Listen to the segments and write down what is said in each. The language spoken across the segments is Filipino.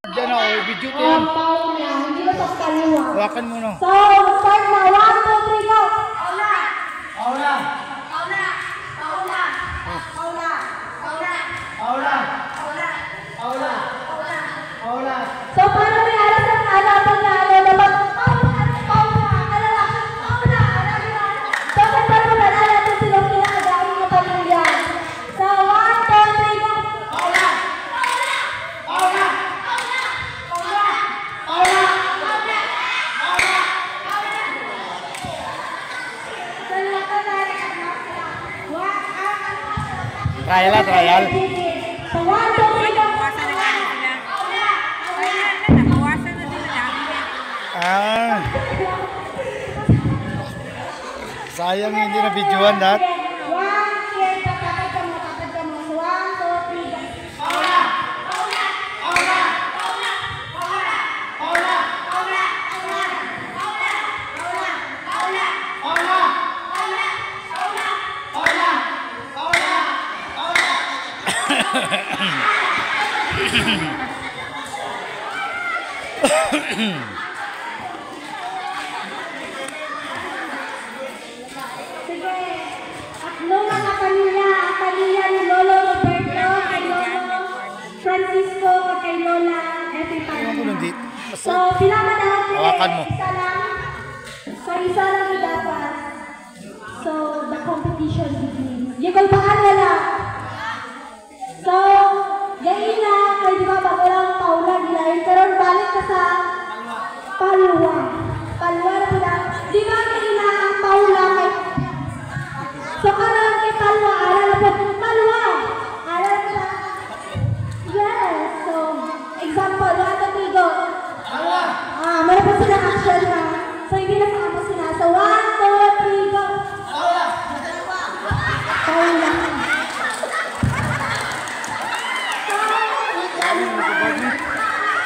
Diyan ako, video ko yan. Hindi ba sa kaliwa? Hawakan mo na. So, start na. 1, 2, 3, go! Paula! Paula! Paula! Paula! Paula! Paula! Paula! Paula! Paula! Paula! So, paano may alas ang hanapan na dapat Paula! Paula! Alala! Paula! Alala! So, kaya mo na natin silang kinakagaling na pamilya. So, 1, 2, 3, go! Paula! Paula! Trial lah, trial. Sayang hindi na videoan dat. Sige, tatlo na pamilya. Ang pamilya ni Lolo Roberto, kay Lolo Francisco, kay Lola Epipania. So, pinamanahan ko isa lang. So, isa lang dapat. So, the competition begins. Yung baan wala. So, gayin na, kay di ba bagulang Paula gilayin, pero balik ka sa Palwa. Palwa na po na. Di ba gayin na ang Paula kay... So, karang kay Palwa, aral na po. Palwa! Aral po na. Yes! So, example, lahat ang tigo. Palwa! Meron po sila action na. So, hindi na sa kapos sila. So, 1, 2, 3, go! Paula! Paula.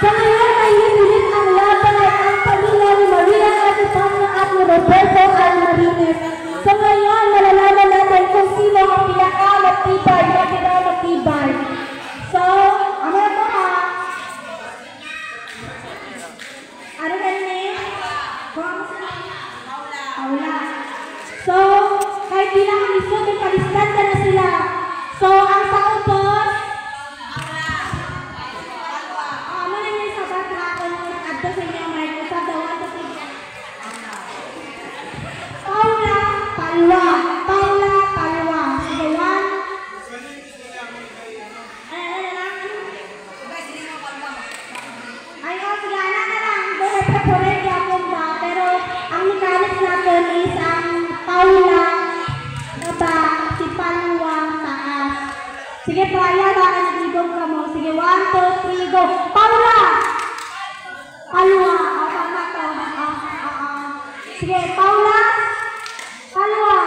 So ngayon ay hinihilit ang laban ay ang pamilya ni Maria Epipania at ni Roberto Almarines. So ngayon malalaman natin kung sino ang pinakamatibay na pinakamatibay. So, ano na po ano ka name? Paula. So, kahit pinakalisod ay palistan ka na sila. So, ang saupos Paula. Sige, 1. Ayun, sige, anak na lang. Doon ay papulit yapon ba? Pero, ang mechanics natin is ang Paula na ba, si Palwa taas. Sige, trial, baka nag-ibog ka mo. Sige, 1, 2, 3, go. Paula! Palwa. Tama to. Sige, Paula. Palwa.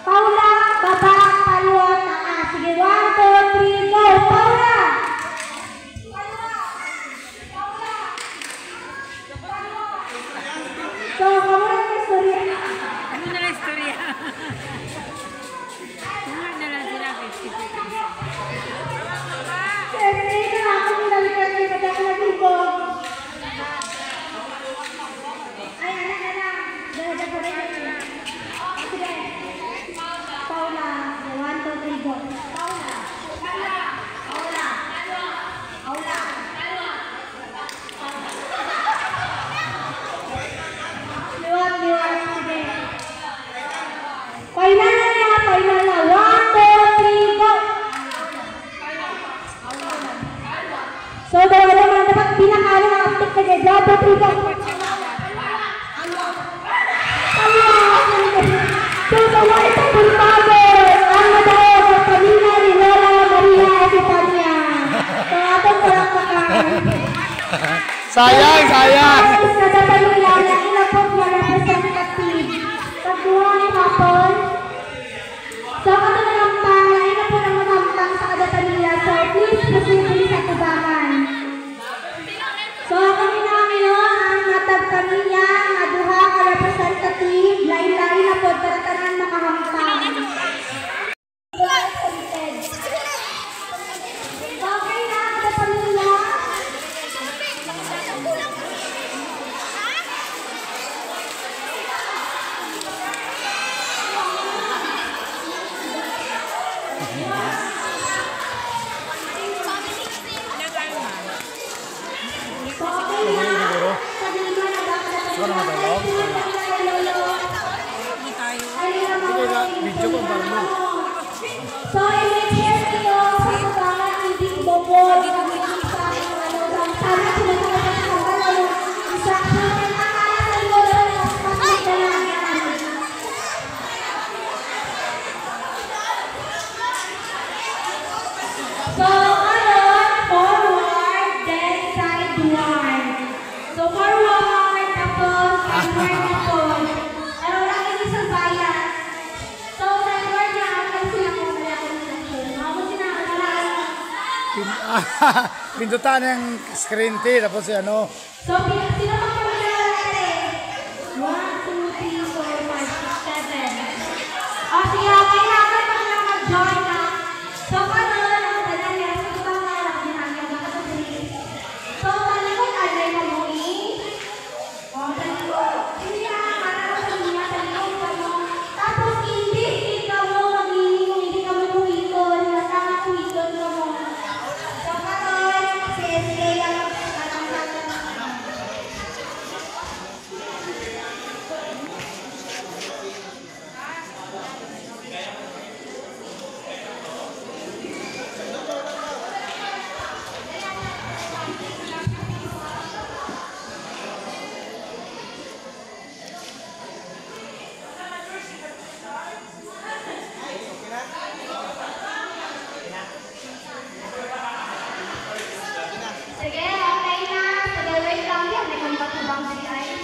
Paula, baba, Palwa, taas. Sige, 1, 2, 3, go. Paula. So, kamu na istorya. Ano na lang istorya? Ano na lang sila, 50-50. Siyempre, ako nilalikan kayo pagkakalagibog. Ay, anak na lang. Dahil ko rin kayo. Sige. Paula. 1, 2, 3, go. Paula. Paula. Paula. Liwat. Sige. Final na niya. Final na. 1, 2, 3, go. So, dalawa naman dapat pinakalo ng uptik na gaya. 1, 2, 3, go. So, dalawa itong pulpado. Ang madaho sa pamilya ni Lola Maria Epipania. So, atong palakpakan. Sayang! Kada pamilya na inapot na representative. Pagduha ni Hapon. So, kato na lang pa na inapot ang magamtang sa kada pamilya. So, please proceed sa tubangan. So, kami na ang natag pamilya, nga duha ka representative, lain-lain na po, para tanan makahamtang. Okay na, kada pamilya. ka na matulog? Hindi tayo. Sige ka, video ko para mo. So, i-share niyo sa kabangan, hindi bobol, hindi sa sana sinasabi sa kabangan, instruction, at akala sa iyo lang ang pagkakalagan. So, forward, then sideward. So, forward, tapos sideward tapos. Pero lagi niyo sa bayan. So, sideward niya, ang sila ko na ako instruction. Ako sinakalagan. Pindutan yung screen T, tapos ano. So, sino pa kami natin? 1, 2, 3, 4, 5, 6, 7. O, sige, kailangan mo na mag-join na. So, paano na lang dala niya? So, ba nga lang ginagawa ka sa place? So, talikod, alay mo mo O, talikod. Hindi ka para sa niya, talikod ka mo. Tapos, hindi ikaw mo magiging, hindi ka mo humikon. Basta nga humikon ka mo. So, karon, si SK ang sige, okay na. Pag-wait lang yan. May kung patubang si Ay.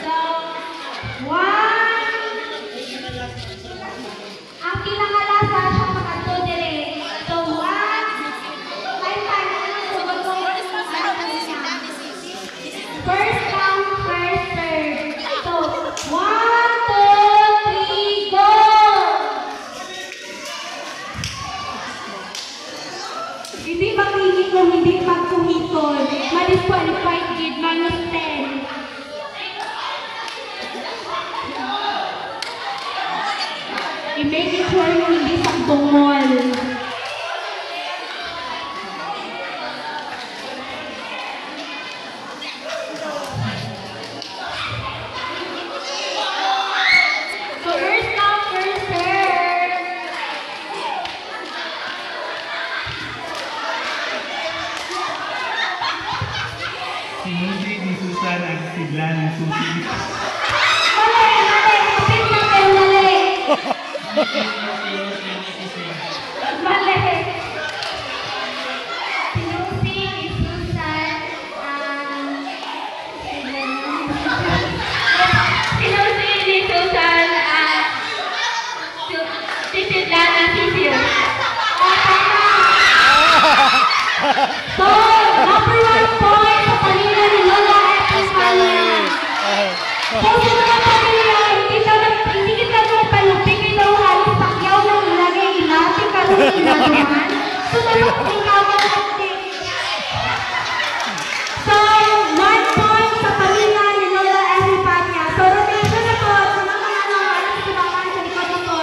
So, one. Ang pinakalasa siya makato dire. So, one. Ay, paano naman sumagod ko? First come, first serve. So, 1, 2, 3, go! Hindi makikitong, hindi pagkuhitol. Ma-disqualified gid, minus 10. I-make it sure yung hindi saktungol. So, first come, first serve. Sinundin ni Susan ang sigla ng susi. Mali, mali. Kapit na kayo, mali. Mali. Sinusi ni Susan ang sinusi ni Susan ang sisidla ng sisiyo. Tama. So, number 1 point sa kanila ni Lola at Espanya. So, sa mga pamilya, hindi kita magpalupin ito halos pakyaw ng ilagay ilati karong ilagaman. So, dalawang tingkawan natin. So, 1 point sa pamilya ni Lola at Espanya. So, rotation na po. Sa mga alas tumakan sa likod na po.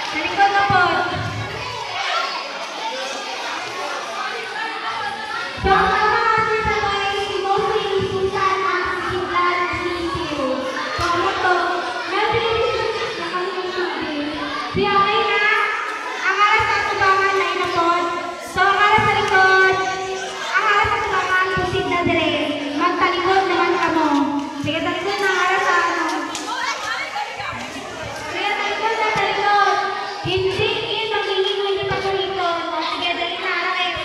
Sa likod na po. So, ang mga asin sa mga mostly Susan ang sisiglan at sisiyo. So, ano to? Nabilis na kami ng sabi. Si okay na? Ang alas sa tubangan na inapod. So, ang alas sa likod. Ang alas sa tubangan, susid na dire. Magtalikod naman ka mo. Sige, talikod na ang alas sa ano. Sige, talikod na talikod. Hindi in magiging hindi pa tulikod. Sige, dali na alas kayo.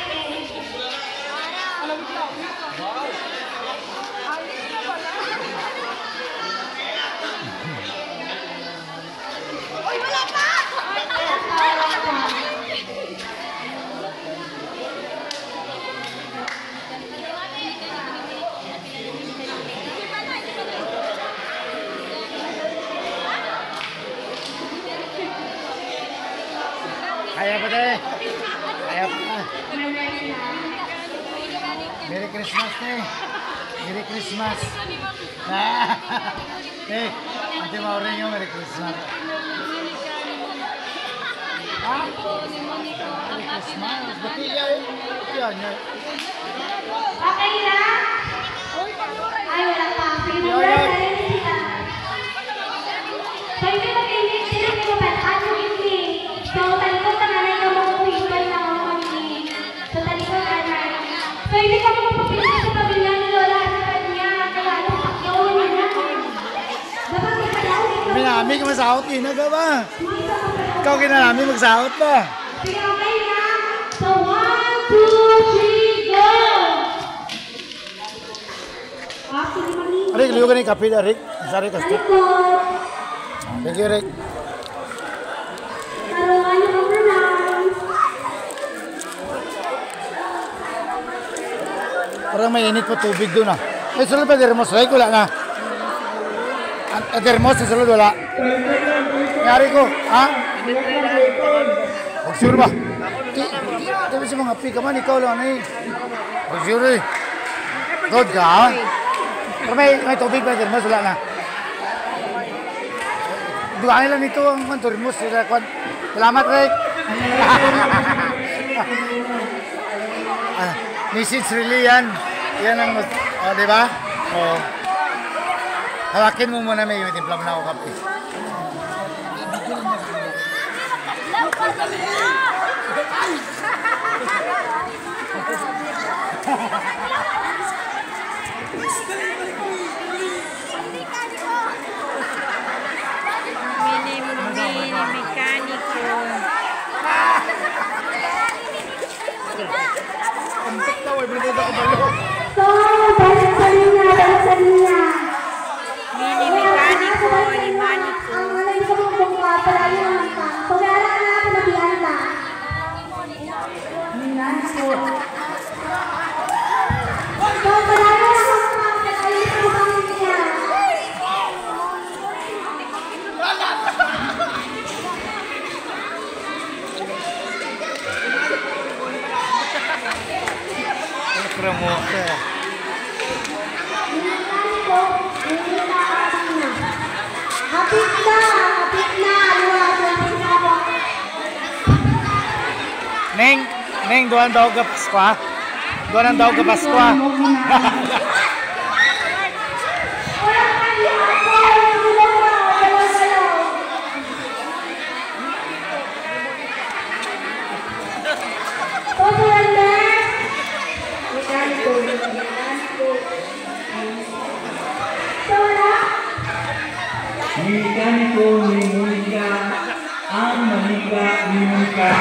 Uy, wala pa! Kaya pa tayo. Kaya pa. Malay na. Merry Christmas, te. Merry Christmas. Eh, Ate Maureen yung Merry Christmas. Ha? Merry Christmas. Ba't niya eh? Yan niya. Okay na? Ay, wala pa. Sige, wala. So, hindi mag-init sila ni Kupat. Ano hindi? So, talikod na nanay ka mag-uwipan na mag-uwi. So, talikod na nanay. So, hindi ka magpapapilin sa pamilya ni Lola at sa kanya. Kaya, ano, pakyawan niya na. Dapat may kalaw dito. Minami ka masahot eh. Naga ba? Ikaw kinalami magsahot ba? Sige, okay na. So, 1, 2, 3, go! Sige, mali. Rick, liyo ka na yung kape na, Rick. Sorry, Kasto. Talikod. Thank you, Rick. Tarungan niyo ang nanay. Parang may init pa tubig doon ah. Eh, sulod pa dermos, Rick? Wala na. Dermos, sulod wala. Nangyari ko, ha? Huwag sure ba? Di ba sa mga pika man, ikaw lang ano eh. Huwag sure eh. Good ka, ha? Pero may tubig pa, dermos, wala na. Dugaan nila nito ang dermos. Salamat, Rick. Message really yan. Yan ang, di ba? O, hawakin mo muna may timpla mo na ako kape. Mekaniko. So, balik sa linya. Mini mekaniko, limaniko. Ang wala yung kumukha, palagi naman ka. So, meron ka na pinabihan ka. So, palagi naman ka. Palagi sa bukang niya. Promoter. Hapit na. Neng, doon daw ka Pasko, ha? Doon daw ka Pasko, ha? Mekaniko ni Monica ang manika ni Monica.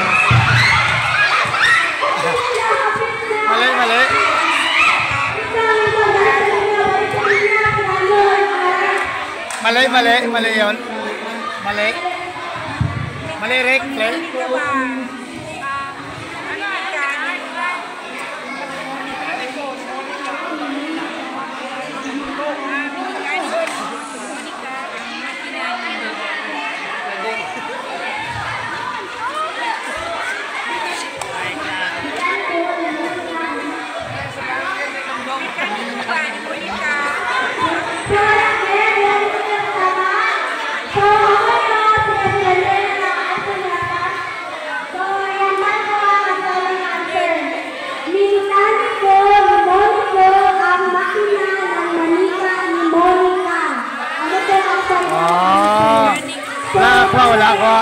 Mali. Mali yun. Mali, Rick. Play. Wala ko.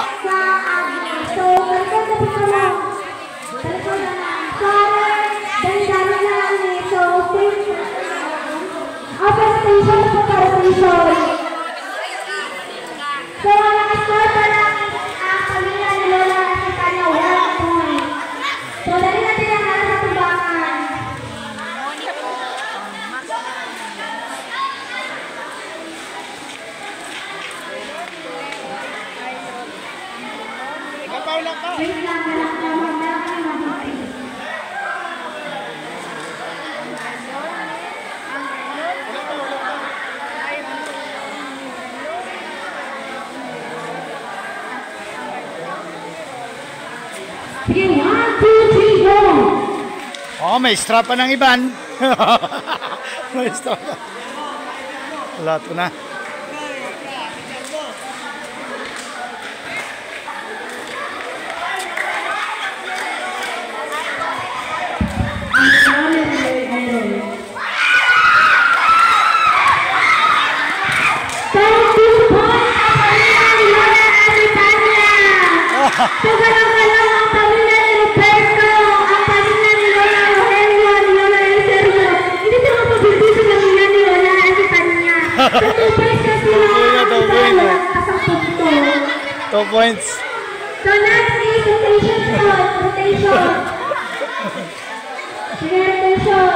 Sige, 1, 2, 3, go! Oh, may strap pa ng iban. Maestro. Wala ito na. Tugalang-galang ang pamilya ni Roberto, ang pamilya ni Lola Rogelio, ni Lola Eliseo. Hindi ito mapabilis ang pamilya ni Lola Eliseo. Tutupay siya sila ang walang kasang punto. 2 points. So next is rotation shot. Rotation. Sige, rotation.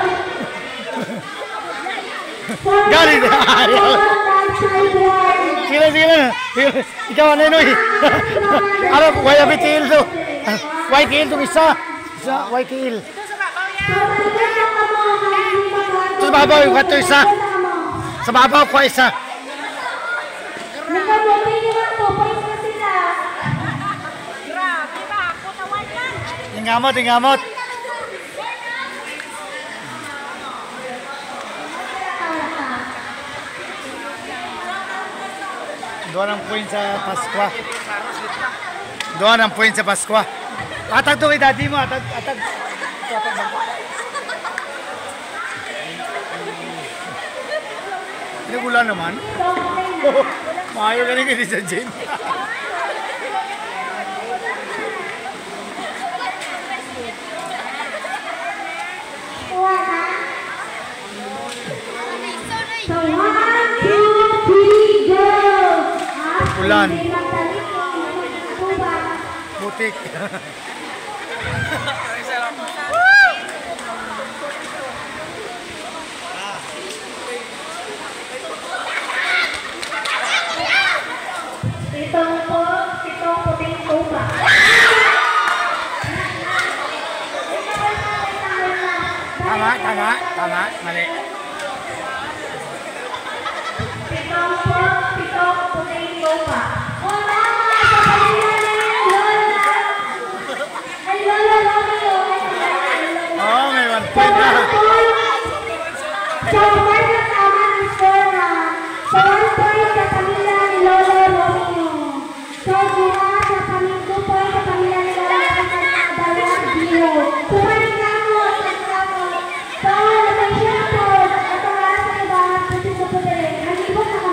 Galing na! Sige na. Ikaw ano yun? Ano, why abitil to? Why kill to isa? Why kill? Sa babaw yung kato isa. Sa babaw ko isa. Tingamot. Doon ang point sa Paskwa. Doon ang point sa Paskwa. Atag to kay daddy mo. Atag. Ini gula naman. Maayo ka rin kayo sa gym. So 1, 2, 3, go! Ulan. Butik. Itong puting tuba. Tama. Mali. Pitong puting tuba. Wala nga sa pamilya ni Lola. Ay, Lola Romeo. Oh, may 1 point na. So, may kasama ang score na. So, 1 point sa pamilya ni Lola Romeo. So, 2 point sa pamilya ni Lola Romeo. So, balik na mo. So, rotation po. Ito nga sa iba. Puti sa puti. Nag-ibot na mo.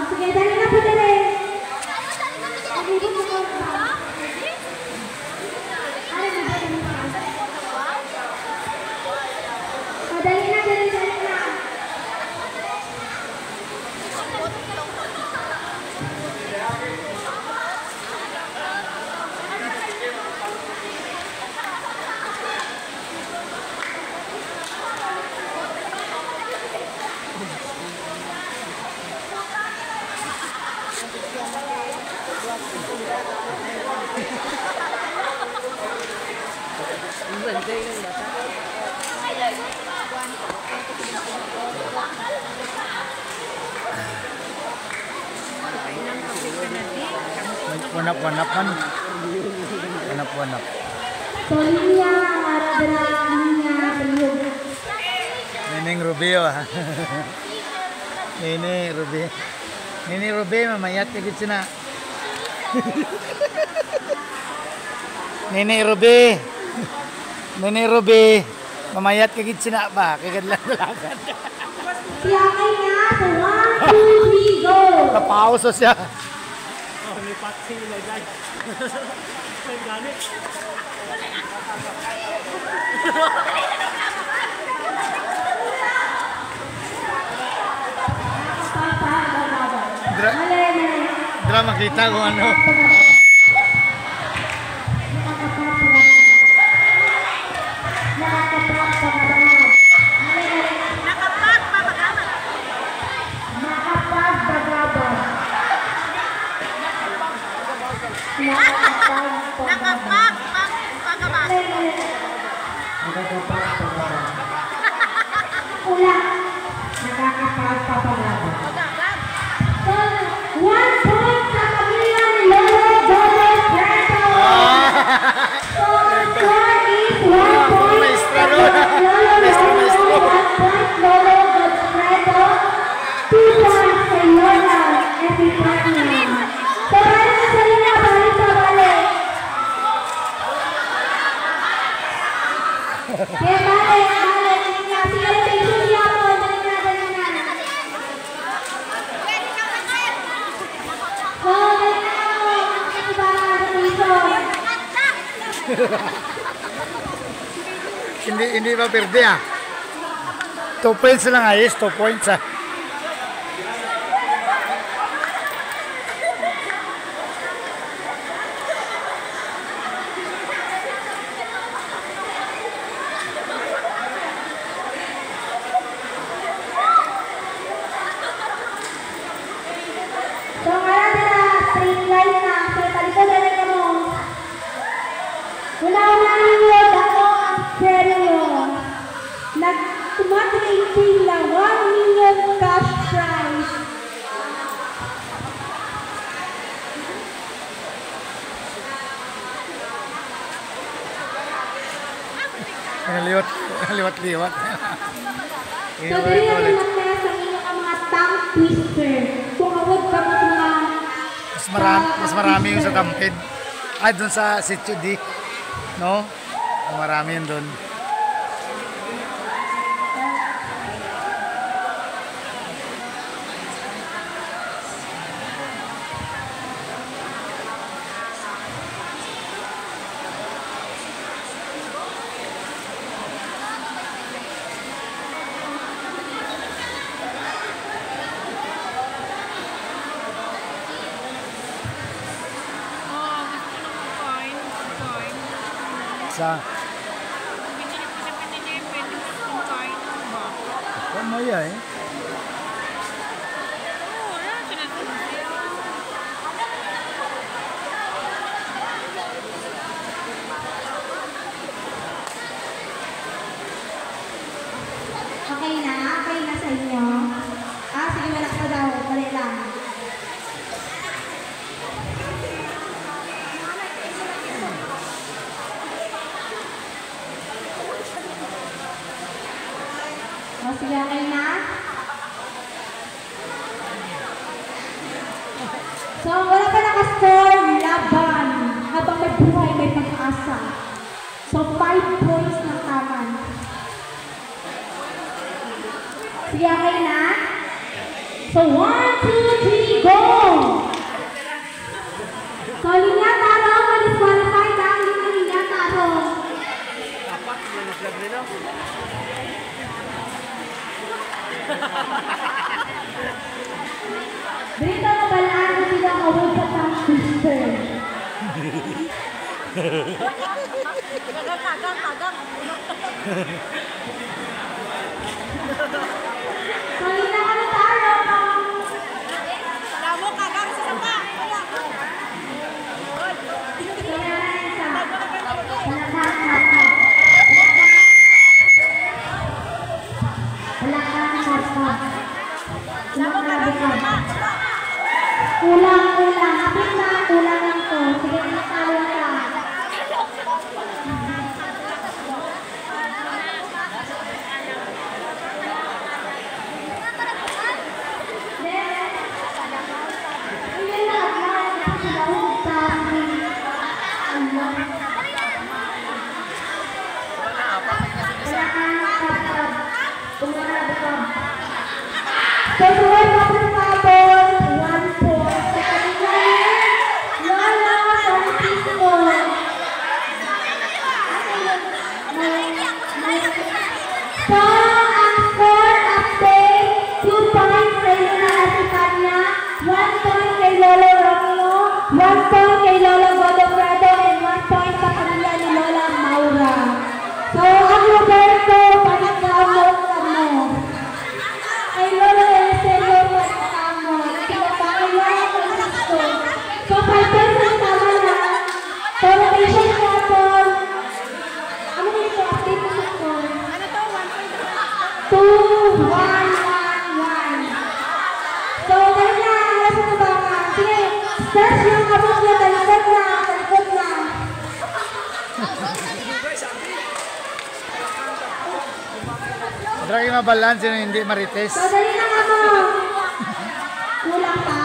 Sige, dali na puti rin. Nag-ibot na mo. Dali na. Wanap. So, linya, maradra, linya, beliog. Neneng Rubio. Neneng Rubio, mamayat ka git sina. Neneng Rubio, mamayat ka git sina ba? Kagad-lagad. Siya kay nga, so 1, 2, 3, go! Napauso siya. Drama kita kung ano. So, 1 point sa pamilya ni Lolo Dodo Preto. So, score is 1 point. Lolo Dodo, 1 point. hindi pa perde ah. 2 points lang ayos, 2 points ah. So ngayon nila, straight line na. So talikod na lang mo. Una-unahin nyo, dako ang premyo. Nag-tumating lang 1 million cash prize. Liwat-liwat. So dili na rin natin sa inyo ang mga tongue twister. Kung awag ka mo sa mga... Mas marami yung sa Tampid. Ay, doon sa Sitio D. No? Marami yun doon. Sa... Kung maya eh. Okay na sa inyo. Sige, malak pa daw. Bali lang. Sige, okay na? So, wala pa nakascore, laban. Habang may buhay, may pag-asa. So, 5 points na taman. Sige, okay na? So, 1, 2, 3, go! So, linya taro, ma-disqualify dahil yung linya taro. Dito na balaan ko sila kawal sa tongue twister. So, linya ka na taro. Damo kagang sa sapa. So, yan isa. Kulang. Hapit na, kulang lang to. Sige, natalo ka. So, suway mo po sa tapon, 1 point. Sa kanila Lola Francisco. So, ang score update, 2 points kay Lola Asipanya, 1 point kay Lolo Romeo, 1 point kay Lolo Godofredo, and 1 point sa kanila ni Lola Maura. So, ang Roberto, panagkamot ka mo. Ay Lolo Eliseo, panagkamot. Kaya Lola Francisco. So, 5 points ang tama na. So, location couple. Ano na ito? Update mo sa score. Ano to? 2, 1, 1, 1. So, dahil na, alas na ba nga? Sige, stretch yung abot niya, talikod na. Dragi mabalance yun, hindi marites. So, dali na nga mo. Kulang pa.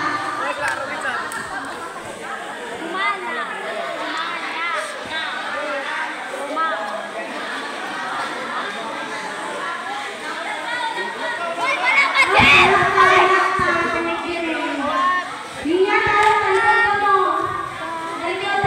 Linya tayo, talikod mo. Talikod.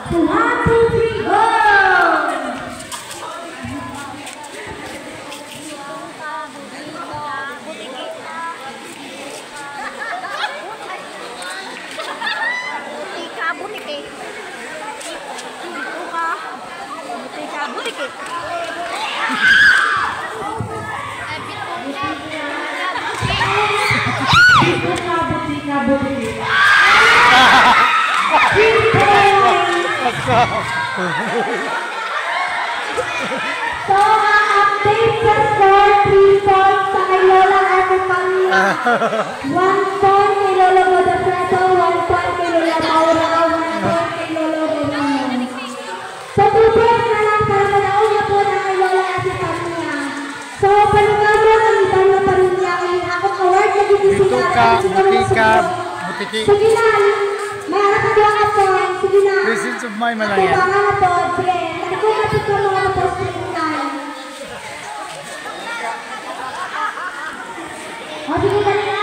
So 1, 2, 3, go! So, update sa score, 3 points sa kay Lola Ate Pamela. 1 point kay Lola Godofredo, 1 point kay Lola Maura, 1 point kay Lola Romano. So, 2 points na lang para manauna po na kay Lola Ate Pamela. So, palugado ang iba ng pamilya kay akong award na gigising natin. Butiki. Sige na, maharap ka doon ako. Sige na. Presence of my Malayan. Sige na po, sige. Nagkumatid ko mga napostinan. O, sige ka na.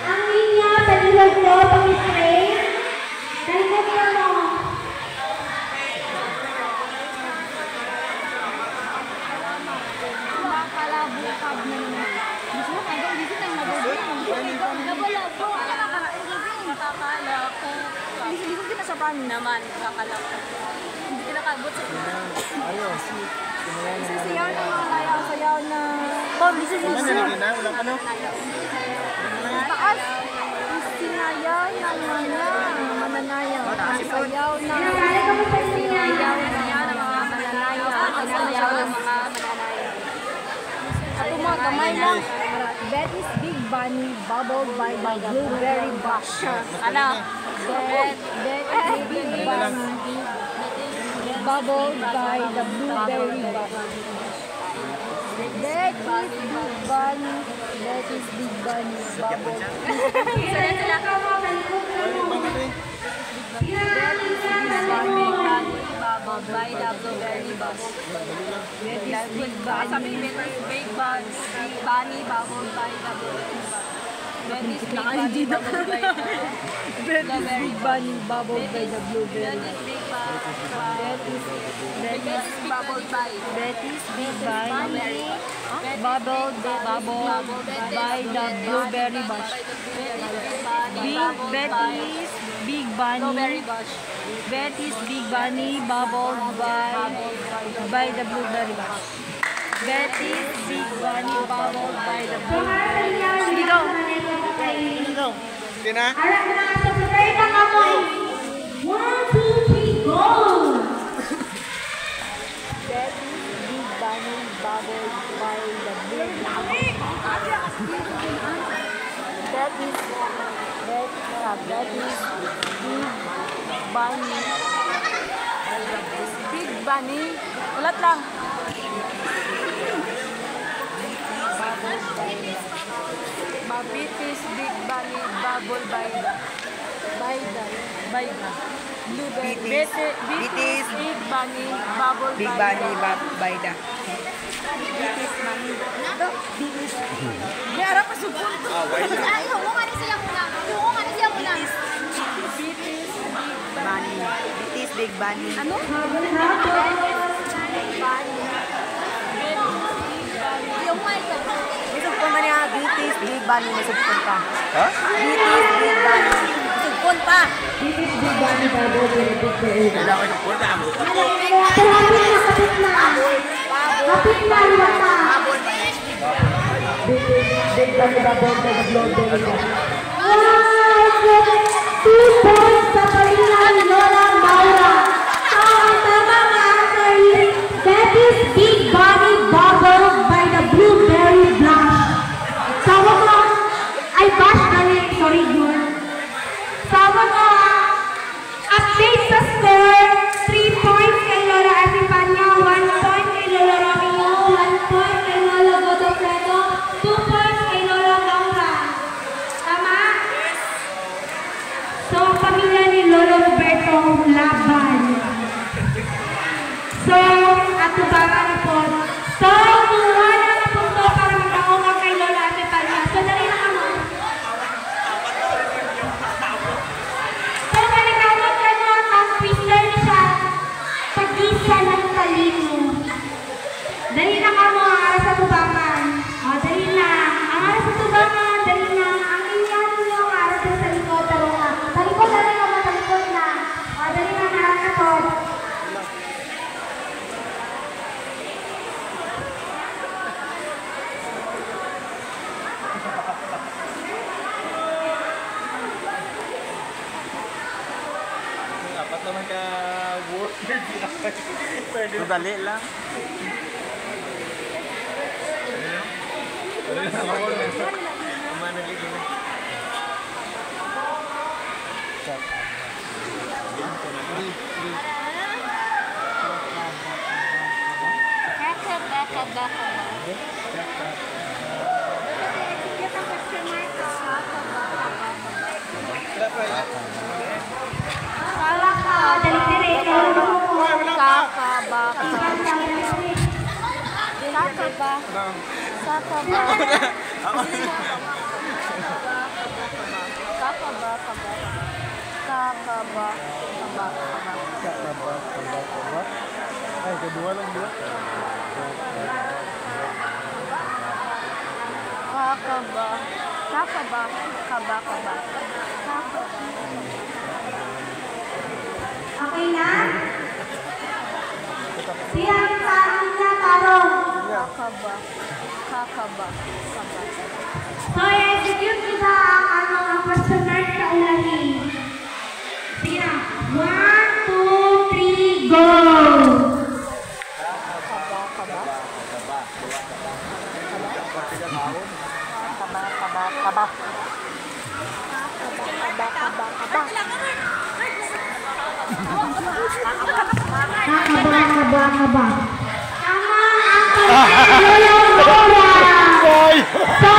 Ang linya, palilog mo, pang-spray. Talikod niya mo. Kalabukab na naman. Gusto mo kagawin, gusto na magagawin. Nabalabo, nakakala ko. Hindi ko kinasabahan naman, nakakala ko. Hindi kinakabot sa ina. Sasayaw na mga layaw, sayaw na... Taas, sinayaw ng mga mananayaw. Sayaw na... Sinasali ka mo sa linya. Sayaw ng mga mananayaw. Sayaw ng mga mananayaw. At mga kamay na. Betty's Big Bunny bubbled by the Blueberry Bush. Ano? Betty's Big Bunny bubbled by the Blueberry Bush. Betty's Big Bunny. Betty's Big Bunny bubbled. Sila. Bubbled by the Blueberry Bush. Betty's Big Bunny. Sabi ni Betty's Big Bunny bubbled by the Blueberry Bush. Betty's Big Bunny bubbled by Betty's Big Bunny bubbled by the Blueberry Bush. Betty's bubbled by Betty's Big Bunny bubbled by the Blueberry Bush. Betty's Big Bunny Betty's Big Bunny bubbled by the Blueberry Bush. Betty's Big Bunny bubbled by the Blueberry Bush. Sige go! Sige na? Harap na, sabay na ako. 1, 2, 3, go! Betty's Big Bunny bubbled by the Blueberry Bush. Betty's Big Bunny. Ulat lang. Betty's Big Bunny bubbled by the Blueberry. Betty's Big Bunny bubbled by the Betty's Bunny. May harap pa subon to. Ayaw, huwag nga siya muna. Huwag nga siya muna. Betty's Big Bunny. Ano? Yung mic. Isugpon ba niya Betty's Big Bunny? Isugpon pa. Ha? Betty's Big Bunny. Isugpon pa. Kailangan ko yung pulta mo. Kapit na, iwata. Wow! 2 points sa pamilya ni Lola Maura. So, ang tamang answer is Betty's Big Bunny bubbled by the Blueberry Blush. Sawa ko, ay bash na rin. Sorry, Jun. Sawa ko, update sa score. 3 points kay Lola Artipanya, 1 point kay Lola Romeo, 1 point kay Lola Godofredo, 2 points kay Lola Maura. Tama? So, pamilya ni Lolo Roberto laban. atubangan po. So, kuha na ang punto para magkaunga kay Lola Ate Palma. So, dali na kamo. So, kalikaungan ka mo, ang twister niya siya. Pag-isa ng talino. Dali na kamo, ang aras sa tubangan. O, dali na. Ang aras sa tubangan, dali na. Ang inyan niyo, ang aras sa likod, taro na. Talikod na rin ako, talikod na. O, dali na, ang aras sa to. Apat naman ka word. Dali lang. Wala ka, dali-dali. Kakaba. Kakaba. Ay, kedua lang dua. Okay na? Siyang sa akin na tarong. So, i-execute kita ang personal sa ulahin. Sige na. 1, 2, 3, go! Kaba. Tama ang pagkakulong Laura. So,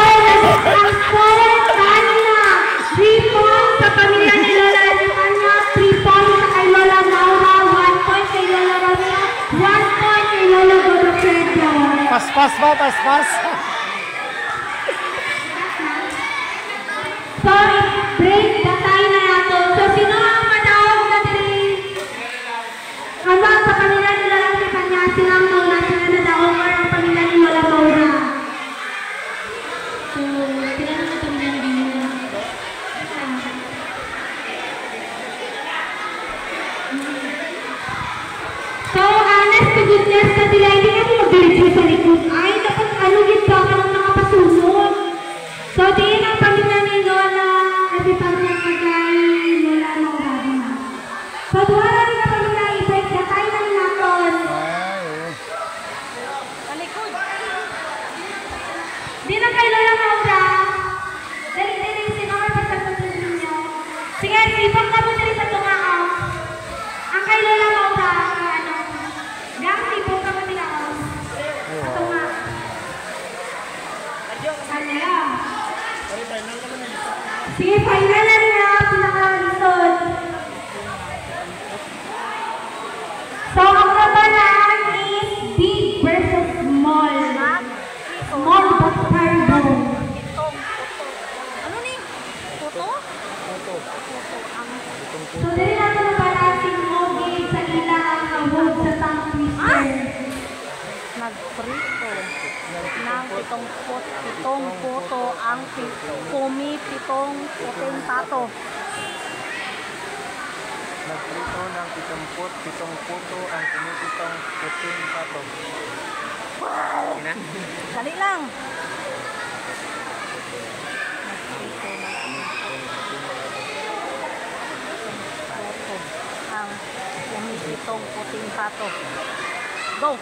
ang score kanina. 3 points sa pamilya ni Lola Ate Palma, 3 points sa kay Lola Laura, 1 point kay Lola Romeo, 1 point kay Lola Godofredo. Pas-pas ba? Pas-pas? So, break the tie na nato. So, sino ang matawag na diri? Ano sa pamilya ni Lola Ate Palma, sila ang mauna, sila na daongar ang pamilya ni Lola Laura. So, sila na ang pamilya ni Lola. So, honest to goodness na sila, hindi kasi mag-direct sa likod. Ay, dapat ano gito ka ng mga pasunod. So, diin ang pamilya ni Lola Ate Palma kay Lola Laura. So, duwara rin ang pamilya i-break na tayo na naton. Di na kay Lola Laura. Dali, sino ang pagsasagot ninyo? Sige, sipag ka mo dali sa tungao. Ang kay Lola Laura, ano? Gang, sipag ka mo nila. Sa tungao. Ano? Sige, final na rin na pinakalisod. So, ang labanan is big versus small. Small but terrible. Ano ni? Puto? So, dali natin nabalasin mo game sa ila ang award sa tongue twister. Nagprito ng pitong puto ang pitong puting tato. Nagprito ng 77 puto ang kumipitong puting pato. Dali lang. Ang kumipitong puting tato. Go!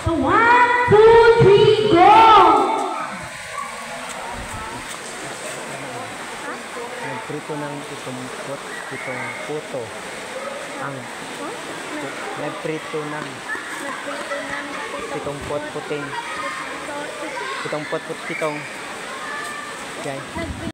So, 1, 2, 3, go! Nagprito ng 77 puto ang nagprito ng 77 puting 77 okay.